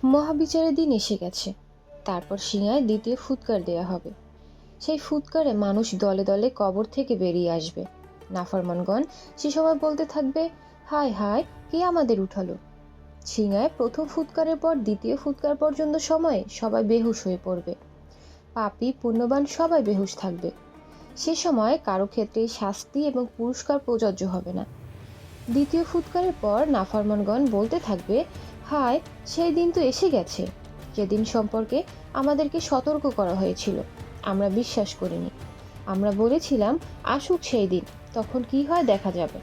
মহাবিচারের দিন এসে গেছে। তারপর সিংহায় দ্বিতীয় ফুৎকার দেয়া হবে। সেই ফুৎকারে মানুষ দলে দলে কবর থেকে বেরিয়ে আসবে। নাফরমানগণ সে সময় বলতে থাকবে, হায় হায়, কে আমাদের উঠালো। সিংহায় প্রথম ফুৎকারের পর দ্বিতীয় ফুৎকার পর্যন্ত সময়ে সবাই বেহুশ হয়ে পড়বে। পাপী পুণ্যবান সবাই বেহুশ থাকবে। সে সময় কারো ক্ষেত্রে শাস্তি এবং পুরস্কার প্রযোজ্য হবে না। দ্বিতীয় ফুৎকারের পর নাফরমানগণ বলতে থাকবে, হায়, সেই দিন তো এসে গেছে যেদিন সম্পর্কে আমাদেরকে সতর্ক করা হয়েছিল, আমরা বিশ্বাস করিনি। আমরা বলেছিলাম আসুক সেই দিন, তখন কি হয় দেখা যাবে।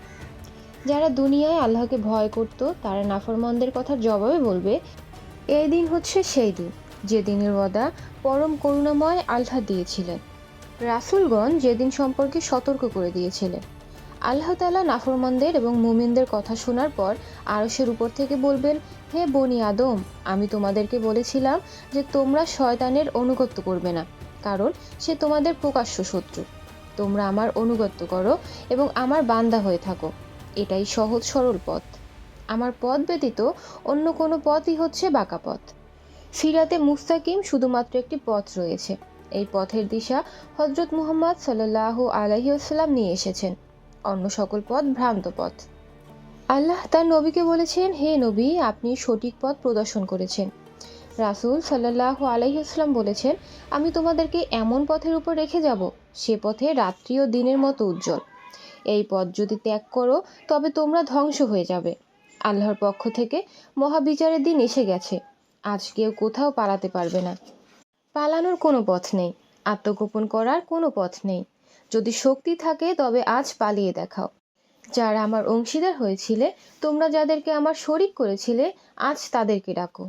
যারা দুনিয়ায় আল্লাহকে ভয় করত তারা নাফরমানদের কথার জবাবে বলবে, এই দিন হচ্ছে সেই দিন যে দিনের ওয়াদা পরম করুণাময় আল্লাহ দিয়েছিলেন। রাসূলগণ যেদিন সম্পর্কে সতর্ক করে দিয়েছিলেন। আল্লাহ তাআলা নাফরমানদের এবং মুমিনদের কথা শোনার পর আরশের উপর থেকে বলবেন, হে বনি আদম, আমি তোমাদেরকে বলেছিলাম যে তোমরা শয়তানের অনুগত্য করবে না, কারণ সে তোমাদের প্রকাশ্য শত্রু। তোমরা আমার অনুগত্য করো এবং আমার বান্দা হয়ে থাকো। এটাই সহজ সরল পথ। আমার পথ ব্যতীত অন্য কোনো পথই হচ্ছে বাঁকা পথ। সিরাতে মুস্তাকিম শুধুমাত্র একটি পথ রয়েছে। এই পথের দিশা হযরত মুহাম্মদ সাল্লাল্লাহু আলাইহি ওয়াসাল্লাম নিয়ে এসেছেন। অন্য সকল পথ ভ্রান্ত পথ। আল্লাহ তার নবীকে বলেছেন, হে নবী, আপনি সঠিক পথ প্রদর্শন করেছেন। রাসূল সাল্লাল্লাহু আলাইহি ওয়াসাল্লাম বলেছেন, আমি তোমাদেরকে এমন পথের উপর রেখে যাব, সে পথে রাত্রি ও দিনের মতো উজ্জ্বল। এই পথ যদি ত্যাগ করো তবে তোমরা ধ্বংস হয়ে যাবে। আল্লাহর পক্ষ থেকে মহাবিচারের দিন এসে গেছে। আজ কেউ কোথাও পালাতে পারবে না। পালানোর কোনো পথ নেই, আত্মগোপন করার কোনো পথ নেই। যদি শক্তি থাকে তবে আজ পালিয়ে দেখাও। যারা আমার অংশীদার হয়েছিলে, তোমরা যাদেরকে আমার শরীক করেছিলে, আজ তাদেরকে ডাকো।